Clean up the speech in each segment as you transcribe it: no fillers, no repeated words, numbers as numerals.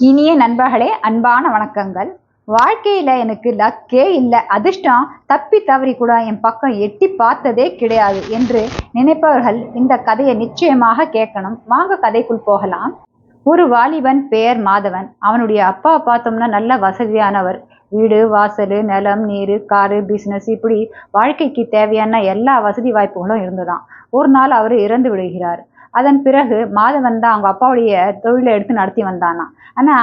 இனிய நண்பர்களே, அன்பான வணக்கங்கள். வாழ்க்கையில எனக்கு லக்கே இல்லை, அதிர்ஷ்டம் தப்பி தவறி கூட என் பக்கம் எட்டி பார்த்ததே கிடையாது என்று நினைப்பவர்கள் இந்த கதையை நிச்சயமாக கேட்கணும். வாங்க கதைக்குள் போகலாம். ஒரு வாலிபன் பெயர் மாதவன். அவனுடைய அப்பா பார்த்தோம்னா நல்ல வசதியானவர். வீடு, வாசல், நிலம், நீர், காரு, பிசினஸ், இப்படி வாழ்க்கைக்கு தேவையான எல்லா வசதி வாய்ப்புகளும் இருந்ததாம். ஒரு நாள் அவர் இறந்து விடுகிறார். அதன் பிறகு மாதவன் தான் அவங்க அப்பாவுடைய தொழிலை எடுத்து நடத்தி வந்தானாம். ஆனா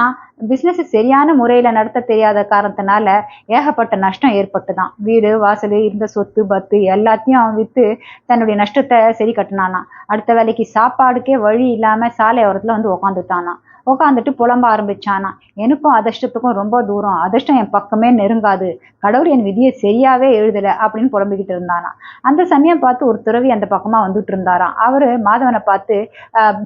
பிசினஸ் சரியான முறையில நடத்த தெரியாத காரணத்தினால ஏகப்பட்ட நஷ்டம் ஏற்பட்டுதான். வீடு, வாசல், இருந்த சொத்து பத்து எல்லாத்தையும் வித்து தன்னுடைய நஷ்டத்தை சரி கட்டினானா. அடுத்த வேலைக்கு சாப்பாடுக்கே வழி இல்லாம சாலை ஓரத்துல வந்து உக்காந்துட்டானா. உட்காந்துட்டு புலம்ப ஆரம்பிச்சானா. எனக்கும் அதிர்ஷ்டத்துக்கும் ரொம்ப தூரம், அதிர்ஷ்டம் என் பக்கமே நெருங்காது, கடவுள் என் விதியை சரியாவே எழுதல அப்படின்னு புலம்பிக்கிட்டு இருந்தானா. அந்த சமயம் பார்த்து ஒரு துறவி அந்த பக்கமா வந்துட்டு இருந்தாராம். அவரு மாதவனை பார்த்து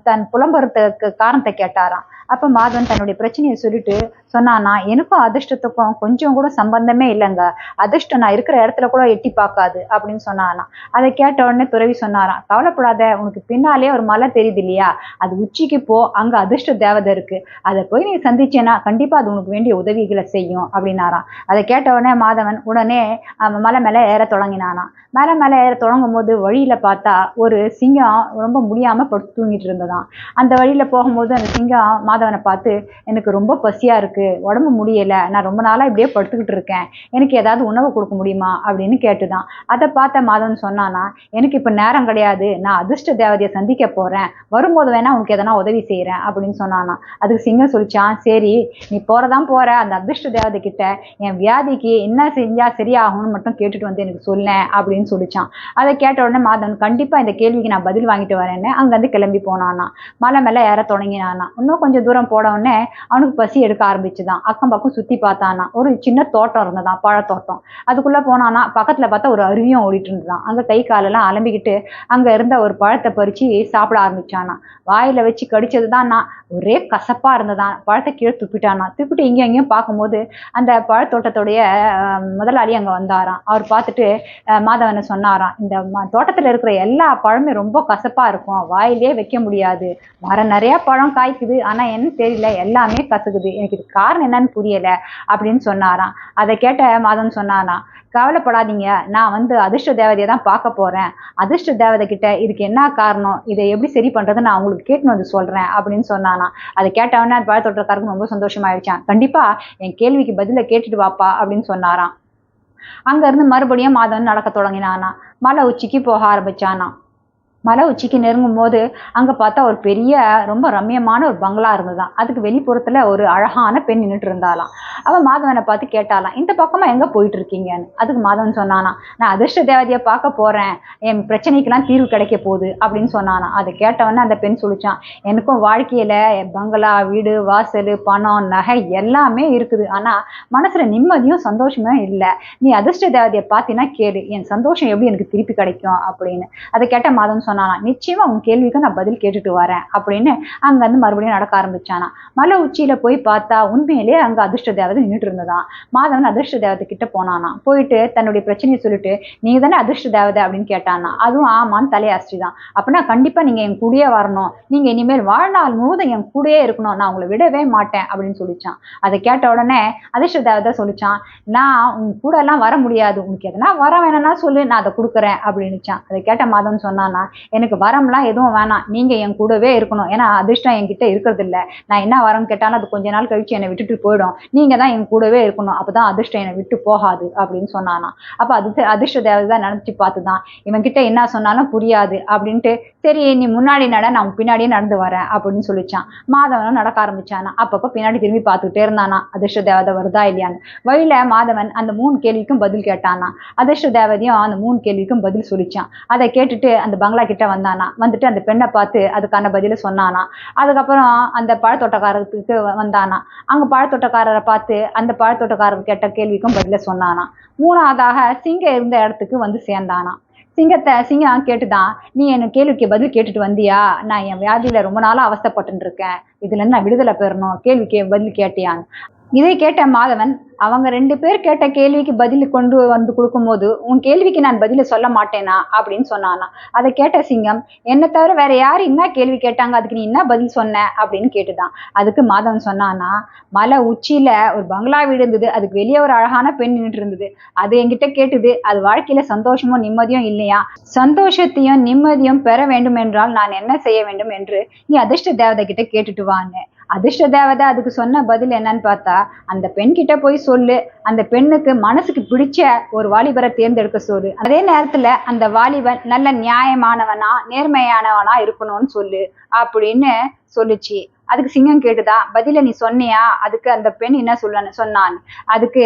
தன் புலம்புறதுக்கு காரணத்தை கேட்டாராம். அப்ப மாதவன் தன்னுடைய பிரச்சனையை சொல்லிட்டு சொன்னானா, எனக்கும் அதிர்ஷ்டத்துக்கும் கொஞ்சம் கூட சம்பந்தமே இல்லைங்க, அதிர்ஷ்டம் நான் இருக்கிற இடத்துல கூட எட்டி பார்க்காது அப்படின்னு சொன்னானா. அதை கேட்ட உடனே துறவி சொன்னாராம், கவலைப்படாத, உனக்கு பின்னாலே ஒரு மலை தெரியுது இல்லையா, அது உச்சிக்கு போ, அங்க அதிர்ஷ்ட தேவதை இருக்கு, அதை போய் நீ சந்திச்சேன்னா கண்டிப்பா அது உனக்கு வேண்டிய உதவிகளை செய்யும் அப்படின்னாராம். அதை கேட்ட உடனே மாதவன் உடனே மலை மேல ஏற தொடங்கினானா. மேல ஏற தொடங்கும் போது வழியில பார்த்தா ஒரு சிங்கம் ரொம்ப முடியாம படுத்து தூங்கிட்டு இருந்ததாம். அந்த வழியில போகும்போது அந்த சிங்கம் மாதவனை பார்த்து, எனக்கு ரொம்ப பசியா இருக்கு, உடம்பு முடியல, நான் ரொம்ப நாளா இப்படியே படுத்துக்கிட்டு இருக்கேன், எனக்கு ஏதாவது உணவு கொடுக்க முடியுமா அப்படின்னு கேட்டுதான். அதை பார்த்த மாதவன் சொன்னானா, எனக்கு இப்ப நேரம் கிடையாது, நான் அதிர்ஷ்ட தேவதையை சந்திக்க போறேன், வரும்போது வேணா உனக்கு எதனா உதவி செய்யறேன் அப்படின்னு சொன்னானா. அதுக்கு சிங்கம் சொல்லிச்சான், சரி நீ போறதான் போற, அந்த அதிர்ஷ்ட தேவதை கிட்ட என் வியாதிக்கு என்ன செஞ்சா சரியாகும்னு மட்டும் கேட்டுட்டு வந்து எனக்கு சொல்லேன் அப்படின்னு சொல்லிச்சான். அதை கேட்ட உடனே மாதவன் கண்டிப்பா இந்த கேள்விக்கு நான் பதில் வாங்கிட்டு வரேன்னு அங்கிருந்து கிளம்பி போனானா. மலை மேல ஏற தொடங்கினானா. இன்னும் கொஞ்சம் தூரம் போட உடனே அவனுக்கு பசி எடுக்க ஆரம்பிச்சுதான். அக்கம் பக்கம் சுத்தி பார்த்தானா. ஒரு சின்ன தோட்டம் இருந்ததான், பழத்தோட்டம். அதுக்குள்ள போனானா. பக்கத்துல பார்த்தா ஒரு அருவியும் ஓடிட்டு இருந்ததான். அங்க கை காலெல்லாம் அலம்பிக்கிட்டு அங்க இருந்த ஒரு பழத்தை பறிச்சு சாப்பிட ஆரம்பிச்சானா. வாயில வச்சு கடிச்சதுதான் நான் ஒரே கசப்பா இருந்ததான். பழத்தை கீழே துப்பிட்டானா. துப்பிட்டு இங்கே அங்கேயும் பார்க்கும்போது அந்த பழத்தோட்டத்துடைய முதலாளி அங்க வந்தாராம். அவர் பார்த்துட்டு மாதவனை சொன்னாராம், இந்த தோட்டத்துல இருக்கிற எல்லா பழமே ரொம்ப கசப்பா இருக்கும், வாயிலே வைக்க முடியாது, மரம் நிறைய பழம் காய்க்குது, ஆனா என்ன தெரியல எல்லாமே கசக்குது, எனக்கு இது காரணம் என்னன்னு புரியல அப்படின்னு சொன்னாராம். அதை கேட்ட மாதவன் சொன்னாராம், கவலைப்படாதீங்க, நான் வந்து அதிர்ஷ்ட தேவதையை தான் பார்க்க போறேன், அதிர்ஷ்ட தேவதை கிட்ட இதுக்கு என்ன காரணம், இதை எப்படி சரி பண்றது நான் உங்களுக்கு கேட்டுன்னு வந்து சொல்றேன் அப்படின்னு சொன்னானா. அதை கேட்டவொடனே அது பழத்தோட்டக்காரருக்கு ரொம்ப சந்தோஷமாயிடுச்சான். கண்டிப்பா என் கேள்விக்கு பதில கேட்டுட்டு வாப்பா அப்படின்னு சொன்னாராம். அங்க இருந்து மறுபடியும் மாதவன் நடக்க தொடங்கினானா. மலை உச்சிக்கு போக ஆரம்பிச்சானா. மலை உச்சிக்கு நெருங்கும் போது அங்க பார்த்தா ஒரு பெரிய ரொம்ப ரம்யமான ஒரு பங்களா இருந்ததான். அதுக்கு வெளிப்புறத்துல ஒரு அழகான பெண் நின்றுட்டு இருந்தாலாம். அவன் மாதவனை பார்த்து கேட்டாலாம், இந்த பக்கமா எங்க போயிட்டு இருக்கீங்கன்னு. அதுக்கு மாதவன் சொன்னானா, நான் அதிர்ஷ்ட தேவதையை பார்க்க போறேன், என் பிரச்சனைக்கெல்லாம் தீர்வு கிடைக்க போகுது அப்படின்னு சொன்னானா. அதை கேட்டவொடனே அந்த பெண் சொல்லிச்சான், எனக்கும் வாழ்க்கையில பங்களா, வீடு, வாசல், பணம், நகை எல்லாமே இருக்குது, ஆனா மனசுல நிம்மதியும் சந்தோஷமும் இல்லை, நீ அதிர்ஷ்ட தேவதையை பார்த்தீங்கன்னா கேளு, என் சந்தோஷம் எப்படி எனக்கு திருப்பி கிடைக்கும் அப்படின்னு. அதை கேட்ட மாதவன் சொன்னானா, நிச்சயமா உன் கேள்விக்கு நான் பதில் கேட்டுட்டு வரேன் அப்படின்னு அங்க இருந்து மறுபடியும் நடக்க ஆரம்பிச்சானா. மலை உச்சியில போய் பார்த்தா உண்மையிலேயே அங்க அதிர்ஷ்ட தேவதை நின்றுட்டு இருந்ததான். மாதவன் அதிர்ஷ்ட தேவதை கிட்ட போனானா. போயிட்டு தன்னுடைய பிரச்சனையை சொல்லிட்டு, நீங்க தானே அதிர்ஷ்ட தேவதை அப்படின்னு கேட்டானா. அதுவும் ஆமான்னு தலையாசிதான். அப்படின்னா கண்டிப்பா நீங்க என் கூடயே வரணும், நீங்க இனிமேல் வாழ்நாள் முழுவதும் என் கூடயே இருக்கணும், நான் உங்களை விடவே மாட்டேன் அப்படின்னு சொல்லிச்சான். அதை கேட்ட உடனே அதிர்ஷ்ட தேவதை சொல்லிச்சான், நான் உன் கூட எல்லாம் வர முடியாது, உனக்கு எதனா வர வேணும்னா சொல்லு, நான் அதை கொடுக்குறேன் அப்படின்னுச்சான். அதை கேட்ட மாதவன் சொன்னானா, எனக்கு வரம்லாம் எதுவும் வேணாம், நீங்க என் கூடவே இருக்கணும், ஏன்னா அதிர்ஷ்டம் என்கிட்ட இருக்கிறது இல்லை, நான் என்ன வரம் கேட்டாலும் அது கொஞ்ச நாள் கழிச்சு என்னை விட்டுட்டு போயிடும், நீங்க தான் என் கூடவே இருக்கணும், அப்பதான் அதிர்ஷ்டம் என்னை விட்டு போகாது அப்படின்னு சொன்னானா. அப்ப அது அதிர்ஷ்ட தேவதை நினைச்சு பார்த்துதான், இவன் கிட்ட என்ன சொன்னாலும் புரியாது அப்படின்ட்டு, சரி நீ முன்னாடி நட, நான் பின்னாடியே நடந்து வரேன் அப்படின்னு சொல்லிச்சான். மாதவனும் நடக்க ஆரம்பிச்சானா. அப்பப்ப பின்னாடி திரும்பி பார்த்துக்கிட்டே இருந்தானா, அதிர்ஷ்ட தேவதை வருதா இல்லையான்னு. வழியில மாதவன் அந்த 3 கேள்விக்கும் பதில் கேட்டானா. அதிர்ஷ்ட தேவதையும் அந்த 3 கேள்விக்கும் பதில் சொல்லிச்சான். அதை கேட்டுட்டு அந்த பங்களா கிட்ட வந்தானா. வந்துட்டு அந்த பெண்ணை பார்த்து அதுக்கான பதில சொன்னானா. அதுக்கப்புறம் அந்த பழத்தோட்டக்காரருக்கு வந்தானா. அங்க பழத்தோட்டக்காரரை பார்த்து அந்த பழத்தோட்டக்காரர் கேட்ட கேள்விக்கும் பதில சொன்னானா. 3வதாக சிங்கம் இருந்த இடத்துக்கு வந்து சேர்ந்தானா. சிங்கம் கேட்டுதான், நீ என்ன கேள்விக்கு பதில் கேட்டுட்டு வந்தியா, நான் என் வியாதியில ரொம்ப நாளா அவஸ்தைப்பட்டு இருக்கேன், இதுல இருந்து நான் விடுதலை பெறணும், கேள்விக்கு பதில் கேட்டியான்னு. இதை கேட்ட மாதவன் அவங்க 2 பேர் கேட்ட கேள்விக்கு பதில் கொண்டு வந்து கொடுக்கும்போது உன் கேள்விக்கு நான் பதில சொல்ல மாட்டேனா அப்படின்னு சொன்னானா. அதை கேட்ட சிங்கம், என்ன தவிர வேற யாரு என்ன கேள்வி கேட்டாங்க, அதுக்கு நீ என்ன பதில் சொன்ன அப்படின்னு கேட்டுதான். அதுக்கு மாதவன் சொன்னானா, மலை உச்சியில ஒரு பங்களா வீடு இருந்தது, அதுக்கு வெளியே ஒரு அழகான பெண் நின்றுட்டு இருந்தது. அது என்கிட்ட கேட்டுது, அது வாழ்க்கையில சந்தோஷமும் நிம்மதியும் இல்லையா, சந்தோஷத்தையும் நிம்மதியும் பெற வேண்டும் என்றால் நான் என்ன செய்ய வேண்டும் என்று நீ அதிர்ஷ்ட தேவதை கிட்ட கேட்டுட்டு வான்னு. அதிர்ஷ்ட தேவதை அதுக்கு சொன்ன பதில் என்னன்னு பார்த்தா, அந்த பெண் கிட்ட போய் சொல்லு, அந்த பெண்ணுக்கு மனசுக்கு பிடிச்ச ஒரு வாலிபரை தேர்ந்தெடுக்க சொல்லு, அதே நேரத்துல அந்த வாலிபன் நல்ல நியாயமானவனா நேர்மையானவனா இருக்கணும்னு சொல்லு அப்படின்னு சொல்லுச்சு. அதுக்கு சிங்கம் கேட்டுதா, பதில நீ சொன்னியா, அதுக்கு அந்த பெண் என்ன சொன்னான். அதுக்கு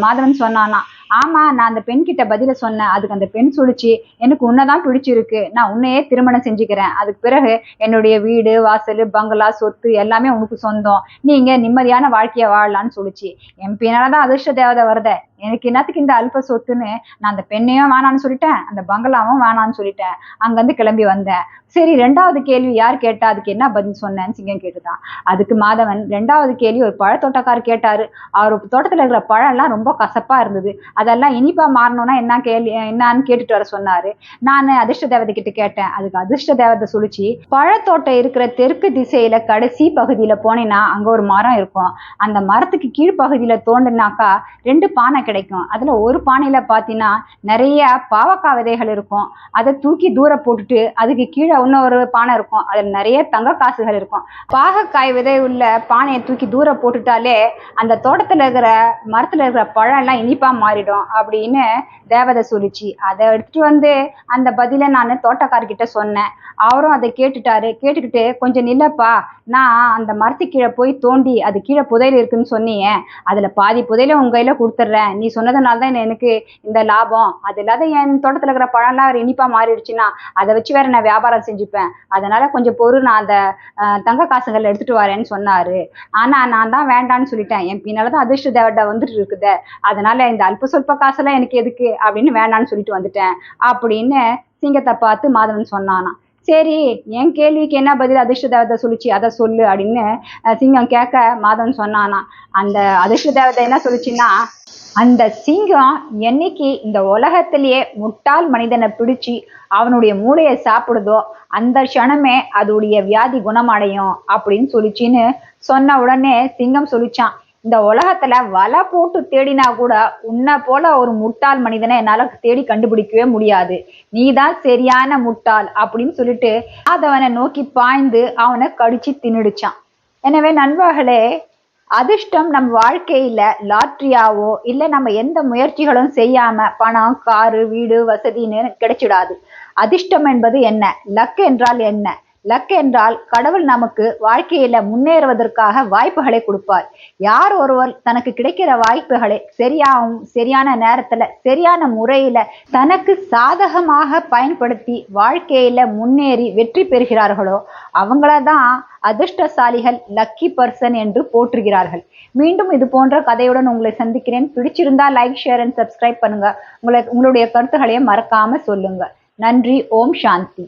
மாதவன் சொன்னானா, ஆமா நான் அந்த பெண் கிட்ட பதில சொன்னேன். அதுக்கு அந்த பெண் சொல்லிச்சு, எனக்கு உன்னைதான் பிடிச்சிருக்கு, நான் உன்னையே திருமணம் செஞ்சுக்கிறேன், அதுக்கு பிறகு என்னுடைய வீடு வாசல் பங்களா சொத்து எல்லாமே உனக்கு சொந்தம், நீங்க நிம்மதியான வாழ்க்கைய வாழலான்னு சொல்லிச்சு. என் பின்னாலதான் அதிர்ஷ்ட தேவதை வருத, எனக்கு என்னத்துக்கு இந்த அல்ப சொத்துன்னு நான் அந்த பெண்ணையும் வேணான்னு சொல்லிட்டேன், அந்த பங்களாவும் வேணான்னு சொல்லிட்டேன், அங்கிருந்து கிளம்பி வந்தேன். சரி 2வது கேள்வி யார் கேட்டா, அதுக்கு என்ன பதில் சொன்னேன்னு சிங்கம் கேட்டுதான். அதுக்கு மாதவன் 2வது கேள்வி ஒரு பழத்தோட்டக்காரர் கேட்டாரு. அவர் தோட்டத்துல இருக்கிற பழம் எல்லாம் ரொம்ப கசப்பா இருந்தது, அதெல்லாம் இனிப்பா மாறணும்னா என்ன என்னான்னு கேட்டுட்டு வர சொன்னாரு. நான் அதிர்ஷ்ட தேவதை கிட்ட கேட்டேன். அதுக்கு அதிர்ஷ்ட தேவதை சொல்லிச்சு, பழத்தோட்டம் இருக்கிற தெற்கு திசையில கடைசி பகுதியில போனேன்னா அங்க ஒரு மரம் இருக்கும், அந்த மரத்துக்கு கீழ்ப்பகுதியில தோண்டினாக்கா 2 பானை கிடைக்கும், அதுல ஒரு பானையில பாத்தீங்கன்னா நிறைய பாவக்காய் விதைகள் இருக்கும், அதை தூக்கி தூர போட்டுட்டு அதுக்கு கீழே இன்னொரு பானை இருக்கும், அதுல நிறைய தங்க காசுகள் இருக்கும். பாகக்காய் விதை உள்ள பானையை தூக்கி தூர போட்டுட்டாலே அந்த தோட்டத்துல இருக்கிற மரத்துல இருக்கிற பழம் எல்லாம் இனிப்பா மாறிடும் அப்படின்னு தேவதை சொல்லிச்சு. அதை எடுத்துட்டு வந்து அந்த பதில நான் தோட்டக்காரர்கிட்ட சொன்னேன். அவரும் அதை கேட்டுட்டாரு. கேட்டுக்கிட்டு, கொஞ்சம் நில்லப்பா, நான் அந்த மரத்து கீழே போய் தோண்டி அது கீழே புதையல் இருக்குன்னு சொன்னீங்க, அதுல பாதி புதையல உங்க கையில கொடுத்துட்றேன், நீ சொன்னதுனால தான் எனக்கு இந்த லாபம், அது இல்லாத என் தோட்டத்துல இருக்கிற பழம்லாம் இனிப்பா மாறிடுச்சுன்னா அதை வச்சு வேற நான் வியாபாரம் செஞ்சுப்பேன், அதனால கொஞ்சம் பொருள் நான் அந்த தங்க காசுகள் எடுத்துட்டு வரேன்னு சொன்னாரு. ஆனா நான் தான் வேண்டான்னு சொல்லிட்டேன், என் பின்னாலதான் அதிர்ஷ்ட தேவதை வந்துட்டு இருக்குது, அதனால இந்த அல்ப சொல்ப காசெல்லாம் எனக்கு எதுக்கு அப்படின்னு வேண்டான்னு சொல்லிட்டு வந்துட்டேன் அப்படின்னு சிங்கத்தை பார்த்து மாதவன் சொன்னானா. சரி என் கேள்விக்கு என்ன பதில் அதிர்ஷ்ட தேவதை சொல்லிச்சு, அதை சொல்லு அப்படின்னு சிங்கம் கேட்க மாதவன் சொன்னானா. அந்த அதிர்ஷ்ட தேவதை என்ன சொல்லிச்சுன்னா, அந்த சிங்கம் என்னைக்கு இந்த உலகத்திலேயே முட்டாள் மனிதனை பிடிச்சி அவனுடைய மூளையை சாப்பிடுதோ அந்த க்ஷணமே அதோடைய வியாதி குணமடையும் அப்படின்னு சொல்லிச்சின்னு சொன்ன உடனே சிங்கம் சொல்லிச்சான், இந்த உலகத்துல வலை போட்டு தேடினா கூட உன்னை போல ஒரு முட்டாள் மனிதனை என்னால தேடி கண்டுபிடிக்கவே முடியாது, நீதான் சரியான முட்டாள் அப்படின்னு சொல்லிட்டு அதவனை நோக்கி பாய்ந்து அவனை கடிச்சு தின்னுடுச்சான். எனவே நண்பர்களே, அதிர்ஷ்டம் நம்ம வாழ்க்கையில லாட்ரியாவோ இல்ல நம்ம எந்த முயற்சிகளும் செய்யாம பணம் காரு வீடு வசதின்னு கிடைச்சிடாது. அதிர்ஷ்டம் என்பது என்ன, லக் என்றால் என்ன, லக் என்றால் கடவுள் நமக்கு வாழ்க்கையில முன்னேறுவதற்காக வாய்ப்புகளை கொடுப்பார். யார் ஒருவர் தனக்கு கிடைக்கிற வாய்ப்புகளை சரியான நேரத்துல சரியான முறையில தனக்கு சாதகமாக பயன்படுத்தி வாழ்க்கையில முன்னேறி வெற்றி பெறுகிறார்களோ அவங்களதான் அதிர்ஷ்டசாலிகள், லக்கி பர்சன் என்று போற்றுகிறார்கள். மீண்டும் இது போன்ற கதையுடன் உங்களை சந்திக்கிறேன். பிடிச்சிருந்தா லைக் ஷேர் அண்ட் சப்ஸ்கிரைப் பண்ணுங்க. உங்களுடைய கருத்துக்களையும் மறக்காம சொல்லுங்க. நன்றி. ஓம் சாந்தி.